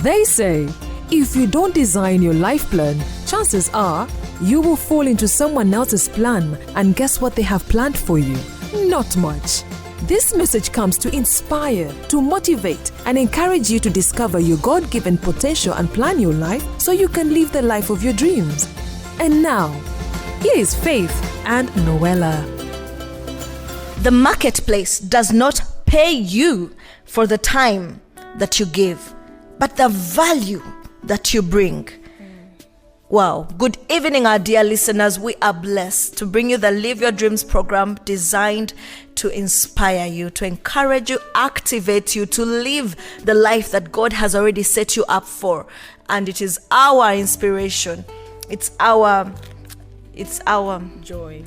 They say, if you don't design your life plan, chances are you will fall into someone else's plan, and guess what they have planned for you? Not much. This message comes to inspire, to motivate, and encourage you to discover your God-given potential and plan your life so you can live the life of your dreams. And now, here is Faith and Nouella. The marketplace does not pay you for the time that you give, but the value that you bring. Wow. Good evening, our dear listeners. We are blessed to bring you the Live Your Dreams program designed to inspire you, to encourage you, activate you, to live the life that God has already set you up for. And it is our inspiration. It's our joy.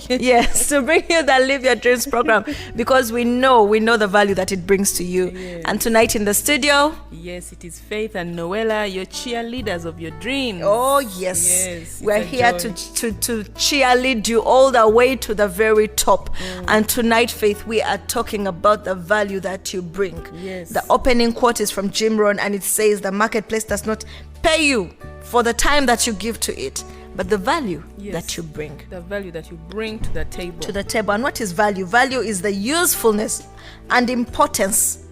Yes, to bring you the Live Your Dreams program, because we know the value that it brings to you. Yes. And tonight in the studio, yes, it is Faith and Nouella, your cheerleaders of your dreams. oh yes, we're it's a here joy. to cheerlead you all the way to the very top. And tonight, Faith, we are talking about the value that you bring. Yes. The opening quote is from Jim Rohn, and it says, the marketplace does not pay you for the time that you give to it, but the value that you bring. The value that you bring to the table. And what is value? Value is the usefulness and importance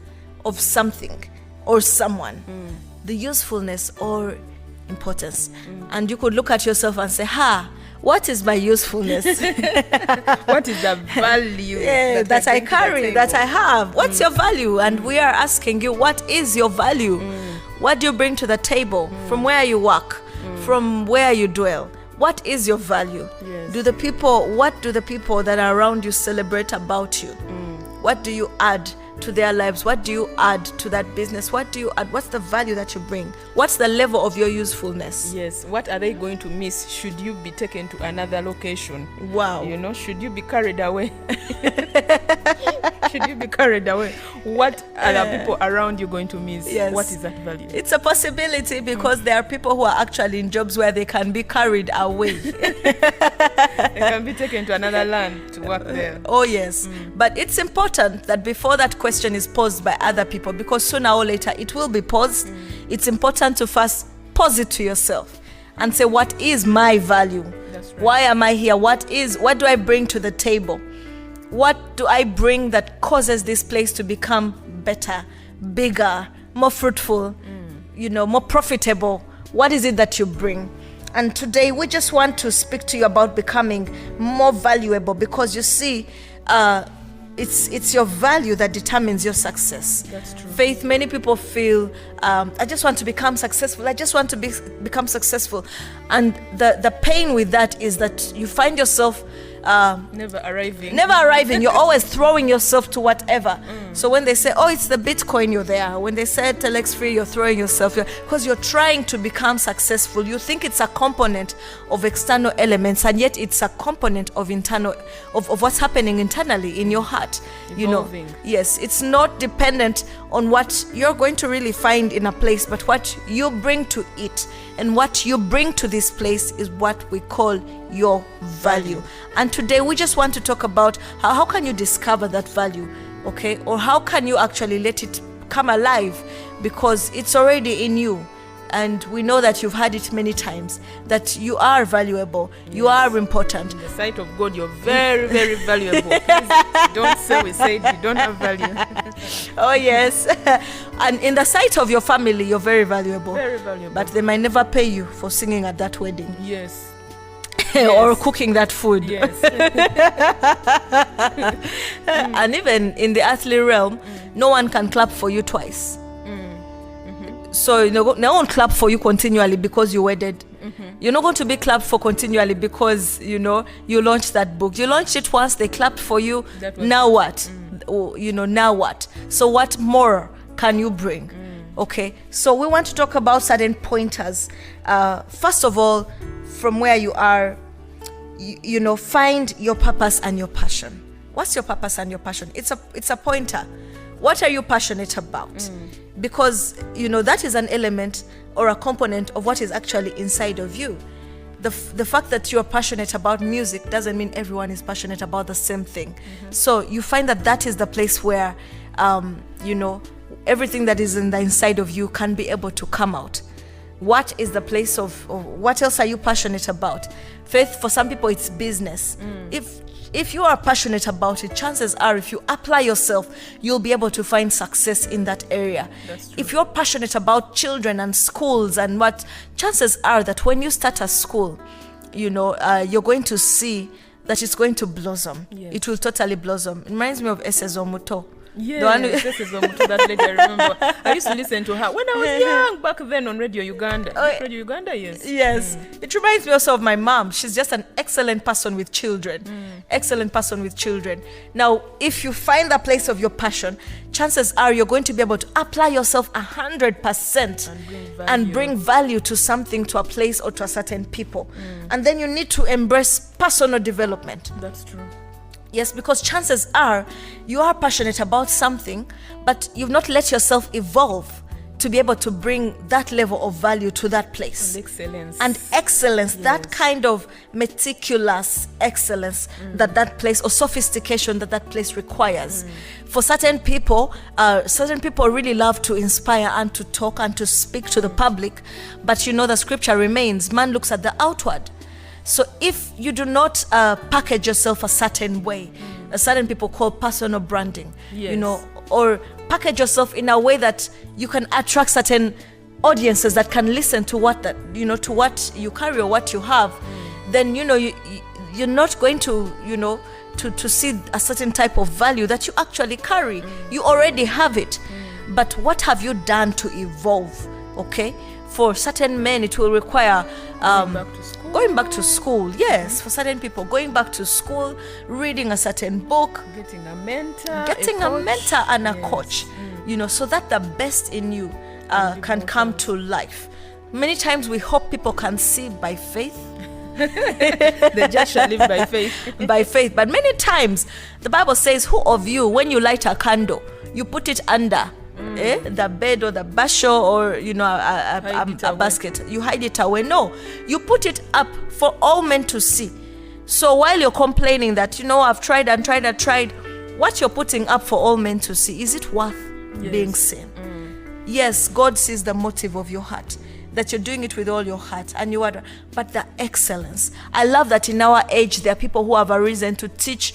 of something or someone. The usefulness or importance. And you could look at yourself and say, what is my usefulness? What is the value that I carry, that I have? What's your value? And we are asking you, what is your value? What do you bring to the table? From where you work? From where you dwell? What is your value? Yes. What do the people that are around you celebrate about you? What do you add to their lives? What do you add to that business? What do you add? What's the value that you bring? What's the level of your usefulness? Yes. What are they going to miss should you be taken to another location? Wow. Should you be carried away? Should you be carried away? What are the people around you going to miss? Yes. What is that value? It's a possibility, because there are people who are actually in jobs where they can be carried away. They can be taken to another land to work there. Oh yes. But it's important that before that question is posed by other people, because sooner or later it will be posed, it's important to first pose it to yourself and say, what is my value? That's right. Why am I here? What do I bring to the table? What do I bring that causes this place to become better, bigger, more fruitful, more profitable? What is it that you bring? And today we just want to speak to you about becoming more valuable, because you see, it's your value that determines your success. That's true. Faith, many people feel, I just want to become successful. I just want to become successful. And the pain with that is that you find yourself Never arriving. You're always throwing yourself to whatever. So when they say, it's the Bitcoin, you're there. When they say telex free, you're throwing yourself, because you're trying to become successful. You think it's a component of external elements, and yet it's a component of internal, of what's happening internally in your heart. Evolving. Yes, it's not dependent on what you're going to really find in a place, but what you bring to it. And what you bring to this place is what we call your value. And today we just want to talk about how can you discover that value, okay? Or how can you actually let it come alive, because it's already in you. And we know that you've heard it many times, that you are valuable, you are important. In the sight of God, you're very, very valuable. Please don't say we said you don't have value. Oh yes. And in the sight of your family, you're very valuable. Very valuable. But they might never pay you for singing at that wedding. Yes. Or cooking that food. Yes. And even in the earthly realm, no one can clap for you twice. So no one clap for you continually because you wedded. You're not going to be clapped for continually because you launched that book. You launched it once, they clapped for you. Now what? Now what? So what more can you bring? Okay, so we want to talk about certain pointers. First of all, from where you are, find your purpose and your passion. What's your purpose and your passion? It's a pointer. What are you passionate about? Because that is an element or a component of what is actually inside of you. The fact that you're passionate about music doesn't mean everyone is passionate about the same thing. So you find that is the place where everything that is in the inside of you can be able to come out. What is the place of what else are you passionate about? Faith, for some people, it's business. If you are passionate about it, chances are if you apply yourself, you'll be able to find success in that area. That's true. If you're passionate about children and schools and what, chances are that when you start a school, you're going to see that it's going to blossom. Yes. It will totally blossom. It reminds me of Ss Omuto. Yeah, this is that lady I remember. I used to listen to her when I was young, back then on Radio Uganda. Radio Uganda, yes. Yes. It reminds me also of my mom. She's just an excellent person with children. Excellent person with children. Now, if you find the place of your passion, chances are you're going to be able to apply yourself 100% and bring value to something, to a place or to a certain people. And then you need to embrace personal development. That's true. Yes, because chances are you are passionate about something, but you've not let yourself evolve to be able to bring that level of value to that place. And excellence, that kind of meticulous excellence that place, or sophistication that place requires. For certain people really love to inspire and to talk and to speak to the public, but the scripture remains, man looks at the outward. So if you do not package yourself a certain way, certain people call personal branding, or package yourself in a way that you can attract certain audiences that can listen to what you carry or what you have, then you're not going to to see a certain type of value that you actually carry. You already have it, but what have you done to evolve? Okay. For certain men, it will require going back to school. Yes, for certain people, going back to school, reading a certain book, getting a mentor, and a coach. So that the best in you can come to life. Many times we hope people can see by faith. The just shall live by faith. By faith, but many times the Bible says, "Who of you, when you light a candle, you put it under?" The bed or the basho or a basket, you hide it away. No, you put it up for all men to see. So while you're complaining that I've tried and tried, what you're putting up for all men to see, is it worth being seen? Yes, God sees the motive of your heart, that you're doing it with all your heart, and but the excellence. I love that in our age there are people who have a reason to teach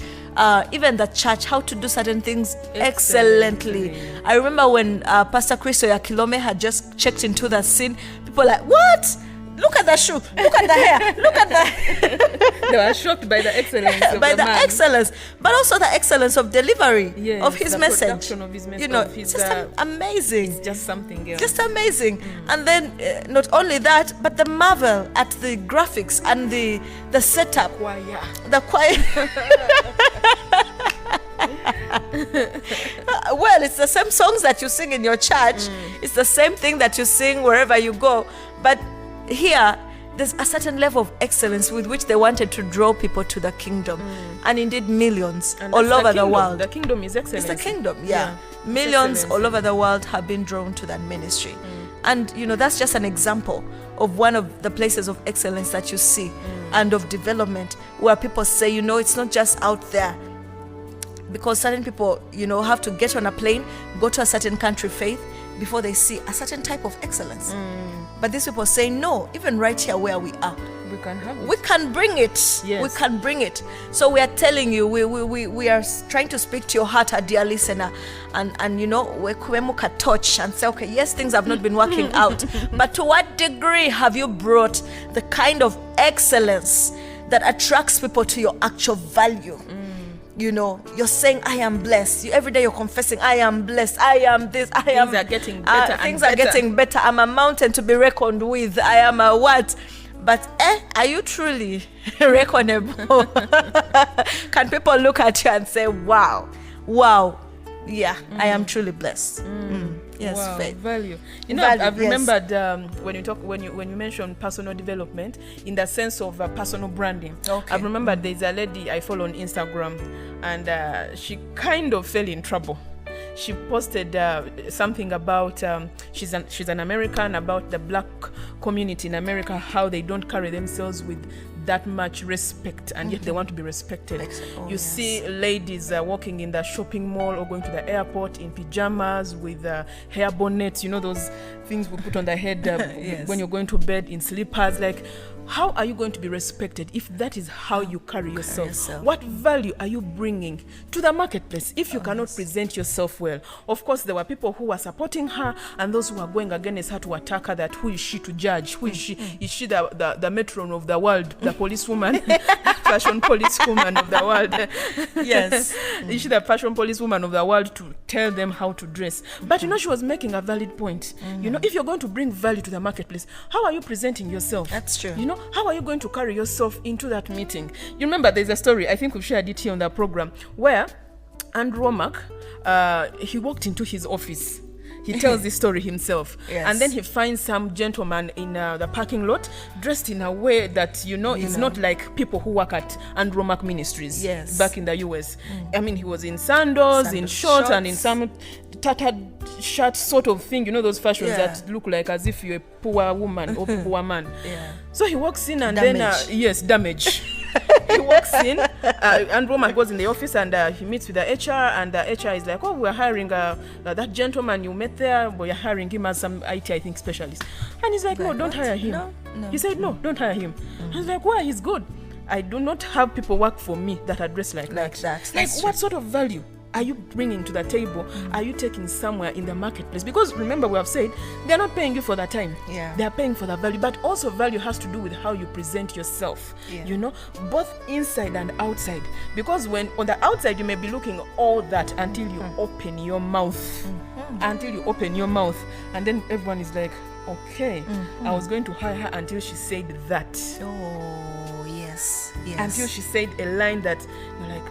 even the church how to do certain things excellently. I remember when Pastor Chris Oyakilome had just checked into the scene, people were like, what? Look at the shoe, look at the hair, look at the... They were shocked by the excellence of by the man. excellence, but also the excellence of delivery of his message. Production of his message. It's just amazing. It's just something else. Just amazing. And then not only that, but the marvel at the graphics and the setup. Choir. The choir. Well, it's the same songs that you sing in your church. It's the same thing that you sing wherever you go. But here, there's a certain level of excellence with which they wanted to draw people to the kingdom. And indeed, millions And all that's over the kingdom. world. The kingdom is excellence. It's the kingdom, yeah. Millions all over the world have been drawn to that ministry. And, that's just an example of one of the places of excellence that you see and of development, where people say, it's not just out there. Because certain people, have to get on a plane, go to a certain country faith before they see a certain type of excellence. But these people say, no, even right here where we are, We can have it. we can bring it. Yes. We can bring it. So we are telling you, we are trying to speak to your heart, our dear listener, and we can touch and say, okay, yes, things have not been working out, but to what degree have you brought the kind of excellence that attracts people to your actual value? You're saying, I am blessed. Every day you're confessing, I am blessed. I am this. Things are getting better and things better. are getting better. I'm a mountain to be reckoned with. I am a what? But are you truly reckonable? Can people look at you and say, wow, yeah, I am truly blessed. Yes, wow, faith. value. Value, I've yes. remembered when you mentioned personal development in the sense of personal branding. Okay. I've remembered there's a lady I follow on Instagram, and she kind of fell in trouble. She posted something about she's an American, about the black community in America, how they don't carry themselves with that much respect, and yet they want to be respected. You yes. see ladies walking in the shopping mall or going to the airport in pajamas with hair bonnets, those things we put on the head Yes. when you're going to bed, in slippers. Like, how are you going to be respected if that is how you carry yourself? What value are you bringing to the marketplace if you cannot present yourself well? Of course, there were people who were supporting her and those who were going against her to attack her, that who is she to judge? Who is she? Is she the matron of the world, the policewoman, fashion policewoman of the world? Yes. Is she the fashion policewoman of the world to tell them how to dress? But she was making a valid point. If you're going to bring value to the marketplace, how are you presenting yourself? That's true. How are you going to carry yourself into that meeting? You remember there's a story, I think we've shared it here on the program, where Andrew Womack, he walked into his office. He tells this story himself. Yes. And then he finds some gentleman in the parking lot dressed in a way that, is not like people who work at Andrew Womack Ministries back in the US. I mean, he was in sandals, in shorts, and in some tattered shirt sort of thing, those fashions that look like as if you're a poor woman or poor man. So he walks in and Damage. Damage. He walks in, and Roman goes in the office, and he meets with the HR, and the HR is like, we're hiring that gentleman you met there, but you're hiring him as some IT, I think, specialist. And he's like, no, don't hire him. No. He said, no, don't hire him. I was like, why? He's good. I do not have people work for me that are dressed like that. Like, what sort of value are you bringing to the table? Are you taking somewhere in the marketplace? Because remember, we have said they're not paying you for the time. They're paying for the value. But also value has to do with how you present yourself, both inside and outside. Because when on the outside, you may be looking all that until you open your mouth. Until you open your mouth. And then everyone is like, okay, I was going to hire her until she said that. Oh, yes. Until she said a line that you're like,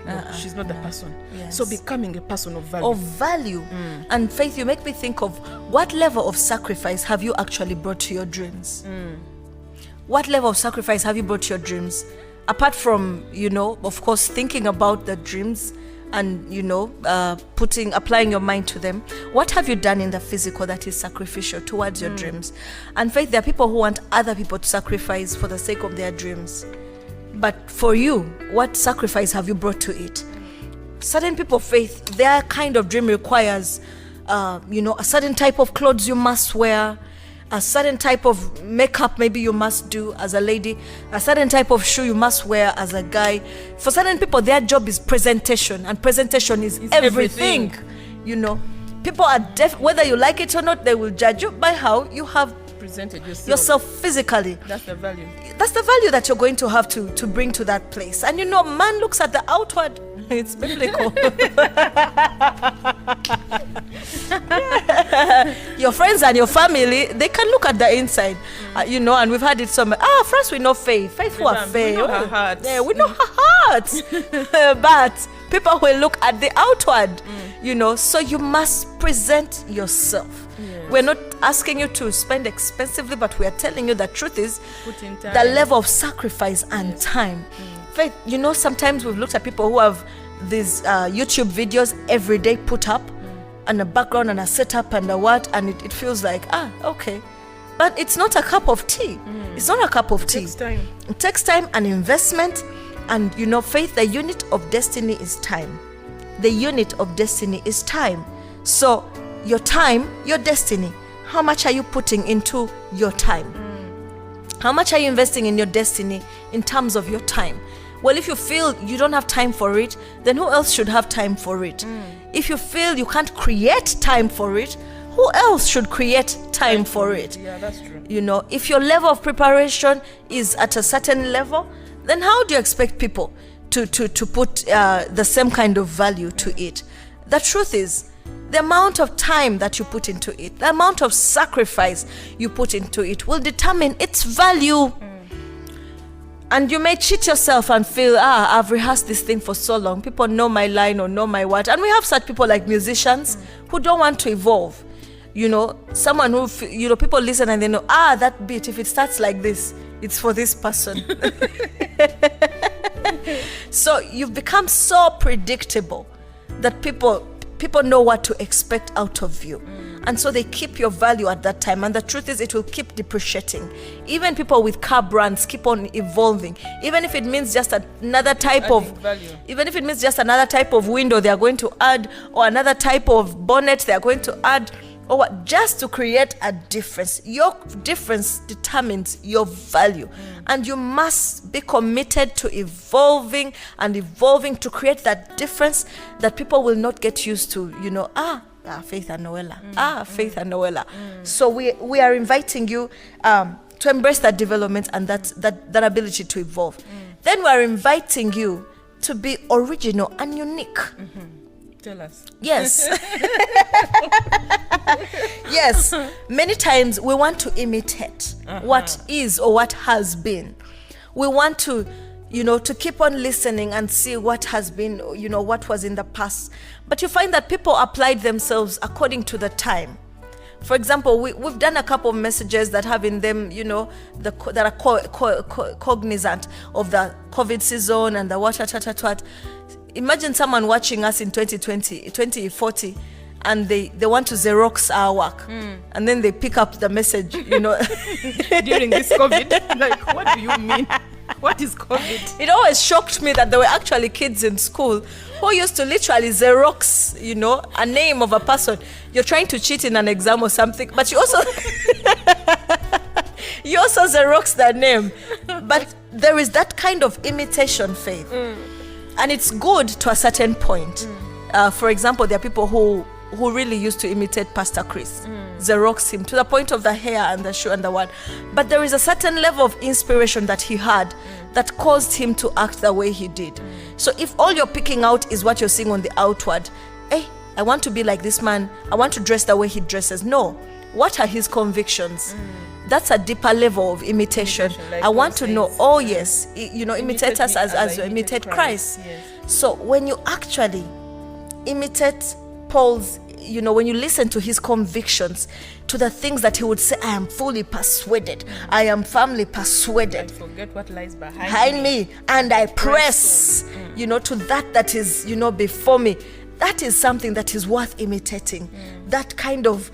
no, she's not the person. So becoming a person of value. And Faith, you make me think of what level of sacrifice have you actually brought to your dreams? What level of sacrifice have you brought to your dreams? Apart from, of course, thinking about the dreams and, applying your mind to them, what have you done in the physical that is sacrificial towards your dreams? And Faith, there are people who want other people to sacrifice for the sake of their dreams. But for you, what sacrifice have you brought to it? Certain people, Faith, their kind of dream requires, a certain type of clothes you must wear, a certain type of makeup maybe you must do as a lady, a certain type of shoe you must wear as a guy. For certain people, their job is presentation, and presentation is everything. People are whether you like it or not, they will judge you by how you have presented yourself physically. That's the value. That's the value that you're going to have to bring to that place. And man looks at the outward. It's biblical. Your friends and your family, they can look at the inside, and we've had it somewhere. First we know Faith. Faith who are Faith. We know her heart. Yeah, we know her heart. But people will look at the outward, so you must present yourself. Yes. We're not asking you to spend expensively, but we are telling you the truth is the level of sacrifice and time. Faith, sometimes we've looked at people who have these YouTube videos every day put up, and a background and a setup and a what, and it feels like, okay. But it's not a cup of tea. It's not a cup of tea. It takes time and investment. And Faith, the unit of destiny is time. The unit of destiny is time. So your time, your destiny, how much are you putting into your time? How much are you investing in your destiny in terms of your time? Well, if you feel you don't have time for it, then who else should have time for it? If you feel you can't create time for it, who else should create time for it? Yeah, that's true. If your level of preparation is at a certain level, then how do you expect people to put the same kind of value to it? The truth is, the amount of time that you put into it, the amount of sacrifice you put into it will determine its value. And you may cheat yourself and feel, I've rehearsed this thing for so long. People know my line or know my what. And we have such people like musicians who don't want to evolve. Someone who, people listen and they know, that beat, if it starts like this, it's for this person. So you've become so predictable that people people know what to expect out of you. And so they keep your value at that time. And the truth is, it will keep depreciating. Even people with car brands keep on evolving. Even if it means just another type of value. Even if it means just another type of window they are going to add, or another type of bonnet they are going to add, or what, just to create a difference. Your difference determines your value. And you must be committed to evolving to create that difference that people will not get used to, Faith and Nouella. Faith and Nouella. So we are inviting you to embrace that development and that ability to evolve. Then we are inviting you to be original and unique. Tell us. Yes. Yes. Many times we want to imitate what is or what has been. We want to keep on listening and see what has been, what was in the past. But you find that people applied themselves according to the time. For example, we've done a couple of messages that have in them, that are cognizant of the COVID season and the what. Imagine someone watching us in 2040 and they want to Xerox our work. And then they pick up the message, during this COVID. Like, what do you mean? What is COVID? It always shocked me that there were actually kids in school who used to literally Xerox, a name of a person. You're trying to cheat in an exam or something, but you also Xerox their name. But there is that kind of imitation faith. And it's good to a certain point. For example, there are people who really used to imitate Pastor Chris, Xerox him to the point of the hair and the shoe and the what. But there is a certain level of inspiration that he had that caused him to act the way he did. So if all you're picking out is what you're seeing on the outward, hey, I want to be like this man, I want to dress the way he dresses. No, what are his convictions? That's a deeper level of imitation. Like I want to know, imitate us as you imitate Christ. Yes. So when you actually imitate Paul's, when you listen to his convictions, to the things that he would say, I am fully persuaded, I am firmly persuaded. I forget what lies behind me, and I press, to that is, before me. That is something that is worth imitating. That kind of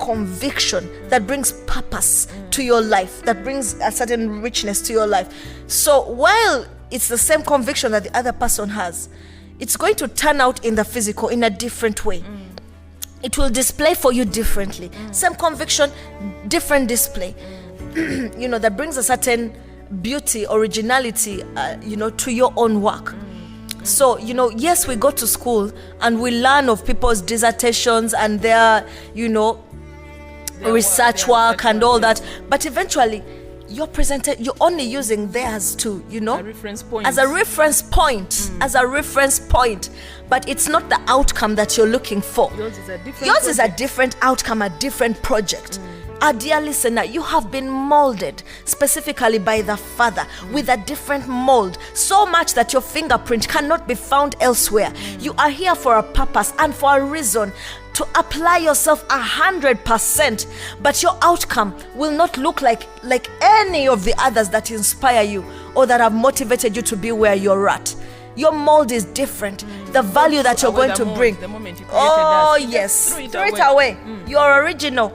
conviction that brings purpose to your life, that brings a certain richness to your life. So while it's the same conviction that the other person has, it's going to turn out in the physical in a different way. It will display for you differently. Same conviction, different display. That brings a certain beauty, originality, to your own work. So, yes, we go to school and we learn of people's dissertations and their, research work and all that. But eventually, you're only using theirs to, a reference point. As a reference point. But it's not the outcome that you're looking for. Yours is a different outcome, a different project. Our dear listener, you have been molded specifically by the Father with a different mold, so much that your fingerprint cannot be found elsewhere. You are here for a purpose and for a reason, to apply yourself 100%, but your outcome will not look like any of the others that inspire you or that have motivated you to be where you're at. Your mold is different. The value that you're going to bring. The moment you created yes. Throw it away. You're original.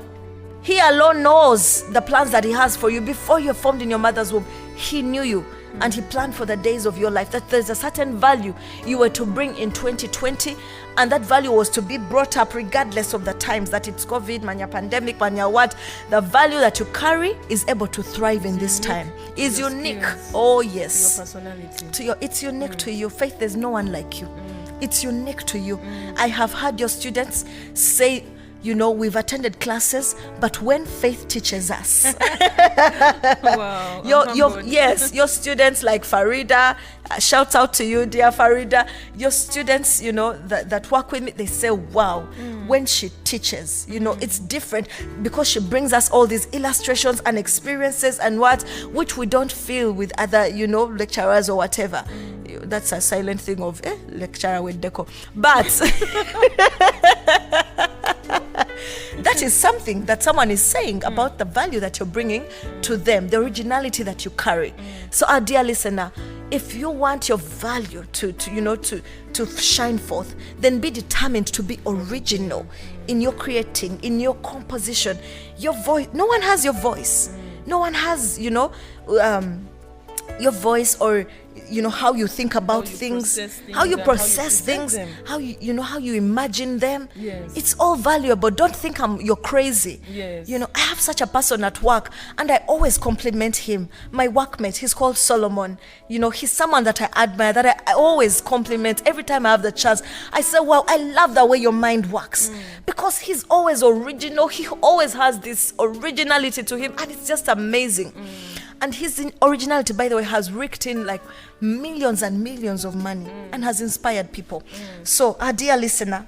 He alone knows the plans that he has for you. Before you're formed in your mother's womb, he knew you and he planned for the days of your life. That there's a certain value you were to bring in 2020, and that value was to be brought up regardless of the times, that it's COVID, mania pandemic, mania what. The value that you carry is able to thrive in this time. Is unique. Oh yes. Your personality. It's unique to you. Faith, there's no one like you. It's unique to you. I have heard your students say, we've attended classes, but when Faith teaches us, wow, your students like Farida, shout out to you, dear Farida. Your students, that work with me, they say, wow, when she teaches, it's different because she brings us all these illustrations and experiences and which we don't feel with other, lecturers or whatever. That's a silent thing of lecturer with deco, but. That is something that someone is saying about the value that you're bringing to them, the originality that you carry. So our dear listener, if you want your value to shine forth, then be determined to be original in your creating, in your composition. Your voice, no one has your voice. No one has, your voice, or how you think about things, how you process things, how you imagine them. Yes. It's all valuable. Don't think you're crazy. Yes. I have such a person at work, and I always compliment him. My workmate, he's called Solomon. He's someone that I admire, that I always compliment every time I have the chance. I say, wow, I love the way your mind works, because he's always original. He always has this originality to him, and it's just amazing. And his originality, by the way, has raked in like millions and millions of money and has inspired people. So, our dear listener.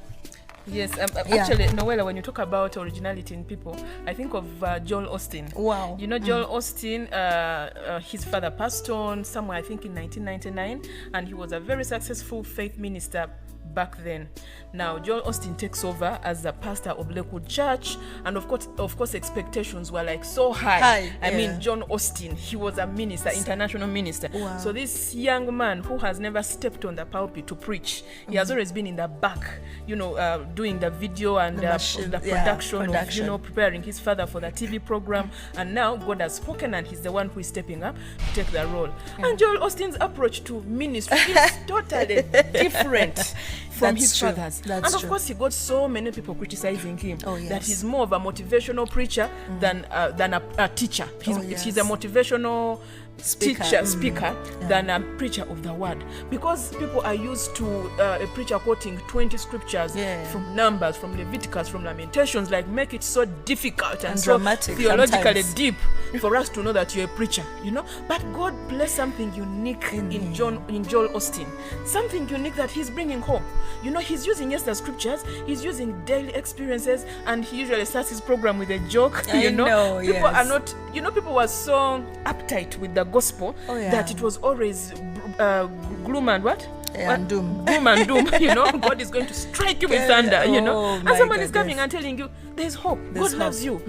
Yes, actually, Nouella, when you talk about originality in people, I think of Joel Osteen. Wow. Joel Osteen, his father passed on somewhere, I think in 1999, and he was a very successful faith minister back then. Now Joel Osteen takes over as the pastor of Lakewood Church, and of course expectations were like so high. I mean, John Osteen, he was a minister, international minister. Wow. So this young man who has never stepped on the pulpit to preach, he has always been in the back, doing the video and the production of, preparing his father for the TV program. And now God has spoken, and he's the one who is stepping up to take the role. And Joel Osteen's approach to ministry is totally different from his father's. And of course, he got so many people criticizing him that he's more of a motivational preacher than a teacher. He's a motivational speaker than a preacher of the word, because people are used to a preacher quoting 20 scriptures from Numbers, from Leviticus, from Lamentations, like make it so difficult and so dramatic, theologically deep for us to know that you're a preacher, But God placed something unique in Joel Osteen, something unique that he's bringing home. He's using the scriptures, he's using daily experiences, and he usually starts his program with a joke. People are not, people were so uptight with the gospel that it was always gloom and what? And doom. Doom and doom, God is going to strike you with thunder, and someone is coming and telling you there's hope, God loves you,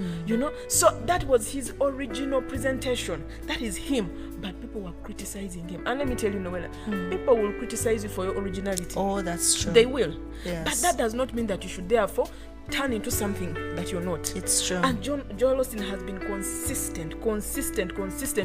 So that was his original presentation. That is him, but people were criticizing him. And let me tell you, Nouella, people will criticize you for your originality. Oh, that's true. They will. Yes. But that does not mean that you should therefore turn into something that you're not. It's true. And Joel Osteen has been consistent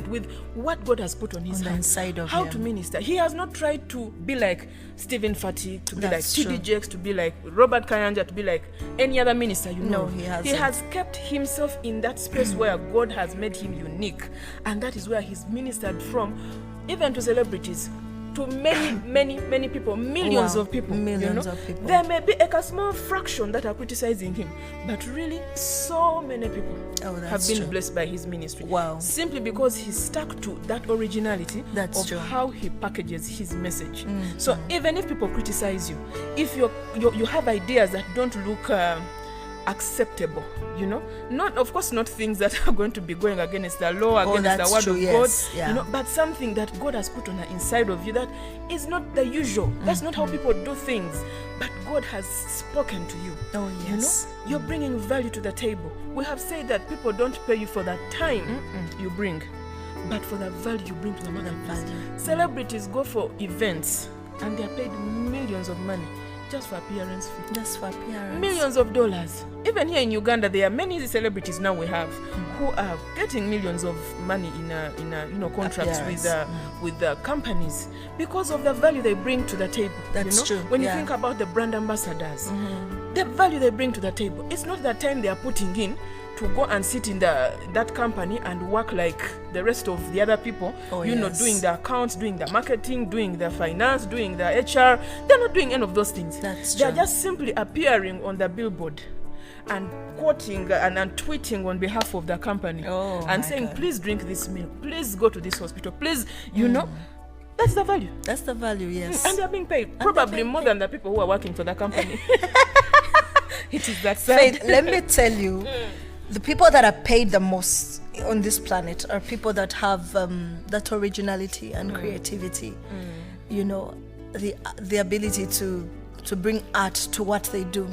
with what God has put on his hands. Inside of how him. to minister. He has not tried to be like Stephen Fati, to be like T.D. Jakes, to be like Robert Kayanja, to be like any other minister No, he hasn't. He has kept himself in that space where God has made him unique. And that is where he's ministered from, even to celebrities, to many people, millions of people. Of people. There may be a small fraction that are criticizing him, but really so many people have been blessed by his ministry. Wow. Simply because he stuck to that originality of true. how he packages his message. So even if people criticize you, if you have ideas that don't look acceptable, not things that are going to be going against the law, against the word of God, but something that God has put on the inside of you that is not the usual. That's not how people do things, but God has spoken to you. Oh yes. You're bringing value to the table. We have said that people don't pay you for the time you bring, but for the value you bring to the marketplace. Celebrities go for events and they're paid millions of money just for appearance fee. Just for appearance. Millions of dollars. Even here in Uganda, there are many celebrities now we have who are getting millions of money in contracts with the companies because of the value they bring to the table. That's true. When you think about the brand ambassadors, the value they bring to the table, it's not the time they are putting in to go and sit in that company and work like the rest of the other people, doing the accounts, doing the marketing, doing the finance, doing the HR. They're not doing any of those things. They're just simply appearing on the billboard and quoting and tweeting on behalf of the company and saying, please drink this milk, please go to this hospital, please, that's the value. That's the value, yes. And they're being paid, probably more than the people who are working for the company. It is that sad. Faith, let me tell you, the people that are paid the most on this planet are people that have that originality and creativity. The ability to bring art to what they do.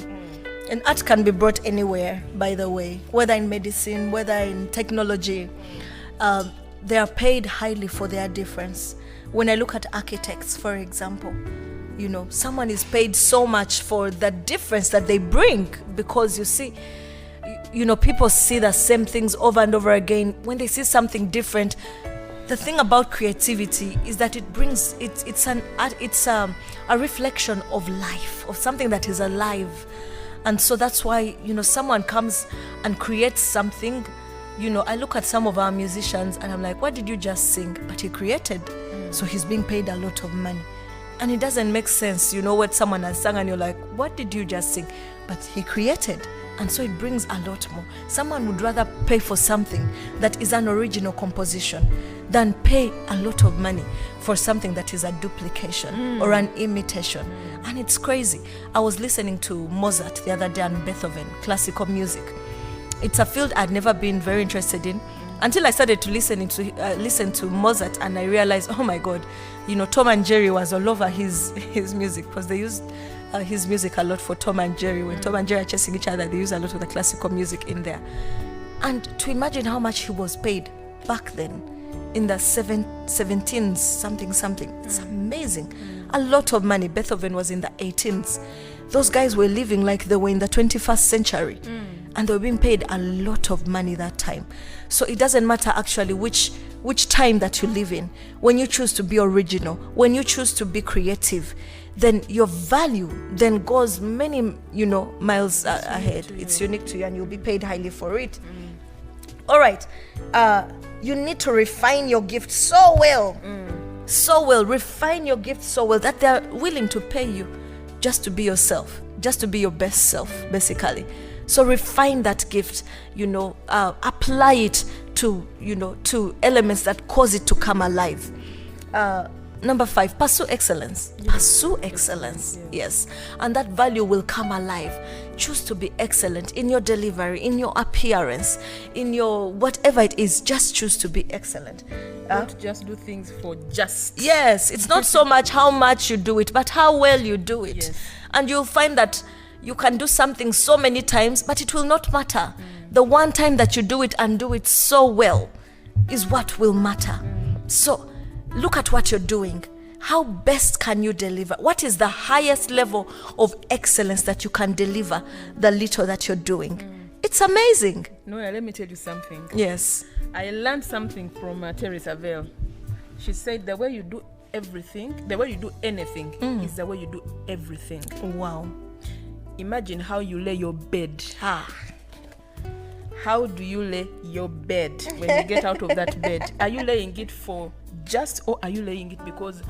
And art can be brought anywhere, by the way, whether in medicine, whether in technology. They are paid highly for their difference. When I look at architects, for example, someone is paid so much for the difference that they bring, because you see, people see the same things over and over again. When they see something different, the thing about creativity is that it brings it's a reflection of life, of something that is alive. And so that's why someone comes and creates something. I look at some of our musicians and I'm like, what did you just sing? But he created, so he's being paid a lot of money. And it doesn't make sense, what someone has sung and you're like, what did you just sing? But he created, and so it brings a lot more. Someone would rather pay for something that is an original composition than pay a lot of money for something that is a duplication or an imitation. And it's crazy. I was listening to Mozart the other day and Beethoven, classical music. It's a field I'd never been very interested in until I started to listen to Mozart, and I realized, oh my God, Tom and Jerry was all over his music, because they used his music a lot for Tom and Jerry. When Tom and Jerry are chasing each other, they use a lot of the classical music in there. And to imagine how much he was paid back then, in the 17s, something. It's amazing. A lot of money. Beethoven was in the 18s. Those guys were living like they were in the 21st century. And they were being paid a lot of money that time. So it doesn't matter actually which time that you live in. When you choose to be original, when you choose to be creative, then your value then goes many, miles ahead. It's unique to you, and you'll be paid highly for it. All right. You need to refine your gift so well. Refine your gift so well that they're willing to pay you just to be yourself, just to be your best self, basically. So refine that gift, apply it to elements that cause it to come alive. Number 5, pursue excellence. Yes. Pursue excellence. Yes. And that value will come alive. Choose to be excellent in your delivery, in your appearance, in your whatever it is. Just choose to be excellent. Don't just do things for just. Yes. It's not so much how much you do it, but how well you do it. Yes. And you'll find that you can do something so many times, but it will not matter. The one time that you do it and do it so well is what will matter. So look at what you're doing. How best can you deliver? What is the highest level of excellence that you can deliver the little that you're doing? It's amazing. Nouella, let me tell you something. Yes. I learned something from Teresa Vale. She said the way you do everything, the way you do anything is the way you do everything. Wow. Imagine how you lay your bed. How do you lay your bed when you get out of that bed? Are you laying it for just, or are you laying it because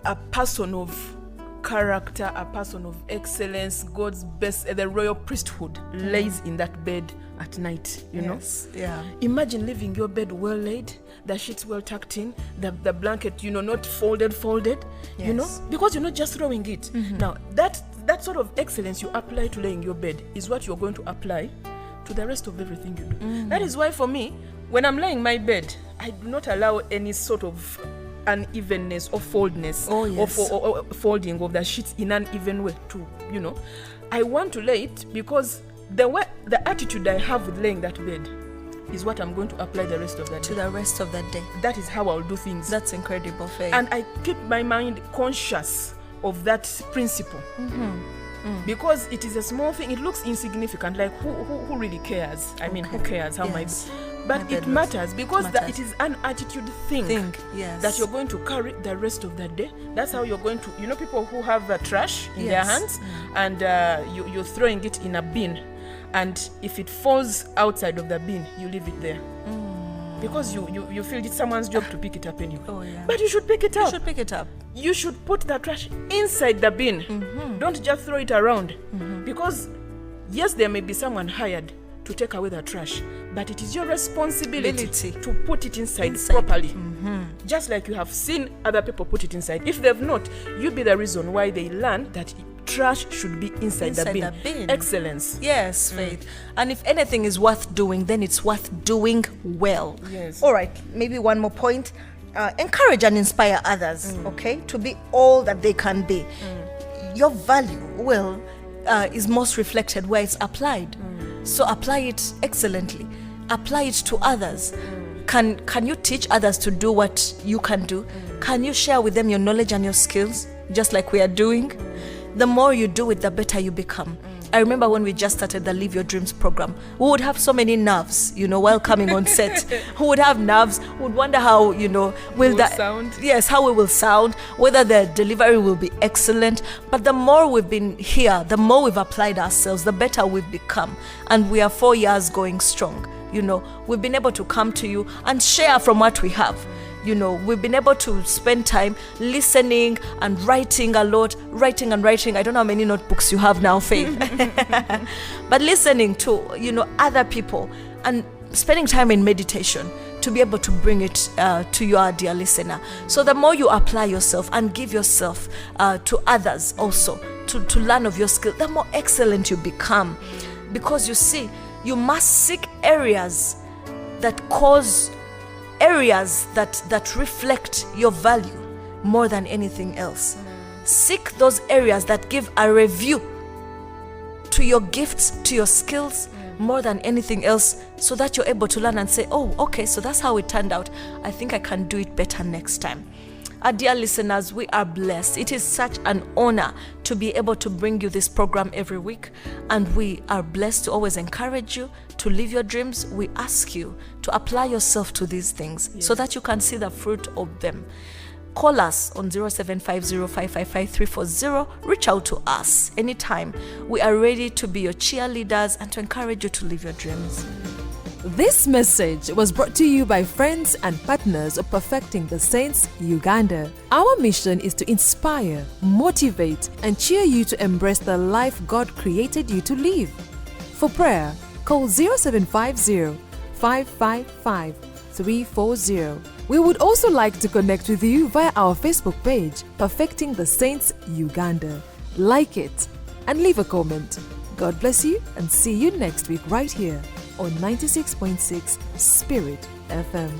a person of character, a person of excellence, God's best, the royal priesthood lays in that bed at night, you know? Yeah. Imagine leaving your bed well laid, the sheets well tucked in, the blanket, not folded, yes. because you're not just throwing it. Now, that sort of excellence you apply to laying your bed is what you're going to apply to the rest of everything you do. That is why for me, when I'm laying my bed, I do not allow any sort of unevenness or foldness or folding of the sheets in an even way too, I want to lay it because the attitude I have with laying that bed is what I'm going to apply the rest of that day. To the rest of that day. That is how I'll do things. That's incredible, Faith. And I keep my mind conscious of that principle. Because it is a small thing. It looks insignificant. Like who really cares? I mean, who cares how my... But it matters because it is an attitude thing that you're going to carry the rest of the day. That's how you're going to... people who have trash in their hands and you're throwing it in a bin. And if it falls outside of the bin, you leave it there. Because you feel it's someone's job to pick it up anyway. But you should pick it up. You should put the trash inside the bin. Don't just throw it around. Because, yes, there may be someone hired to take away the trash, but it is your responsibility to put it inside properly. Just like you have seen other people put it inside. If they've not, you be the reason why they learn that trash should be inside the bin. Excellence. Yes, Faith. And if anything is worth doing, then it's worth doing well. Yes. All right, maybe one more point. Encourage and inspire others, okay, to be all that they can be. Your value, is most reflected where it's applied. So apply it excellently. Apply it to others. Can you teach others to do what you can do? Can you share with them your knowledge and your skills, just like we are doing? The more you do it, the better you become. I remember when we just started the Live Your Dreams program, we would have so many nerves, while coming on set. Who would have nerves, would wonder how, will that sound. Yes, how we will sound, whether the delivery will be excellent. But the more we've been here, the more we've applied ourselves, the better we've become. And we are 4 years going strong. We've been able to come to you and share from what we have. We've been able to spend time listening and writing a lot, writing. I don't know how many notebooks you have now, Faith. But listening to, other people and spending time in meditation to be able to bring it to your dear listener. So the more you apply yourself and give yourself to others also to learn of your skill, the more excellent you become. Because you see, you must seek areas that reflect your value more than anything else. Seek those areas that give a review to your gifts, to your skills, more than anything else, so that you're able to learn and say, oh, okay, so that's how it turned out. I think I can do it better next time. Our dear listeners, we are blessed. It is such an honor to be able to bring you this program every week, and we are blessed to always encourage you to live your dreams. We ask you to apply yourself to these things so that you can see the fruit of them. Call us on 0750-555-340. Reach out to us anytime. We are ready to be your cheerleaders and to encourage you to live your dreams. This message was brought to you by friends and partners of Perfecting the Saints, Uganda. Our mission is to inspire, motivate, and cheer you to embrace the life God created you to live. For prayer, call 0750-555-340. We would also like to connect with you via our Facebook page, Perfecting the Saints, Uganda. Like it and leave a comment. God bless you, and see you next week right here on 96.6 Spirit FM.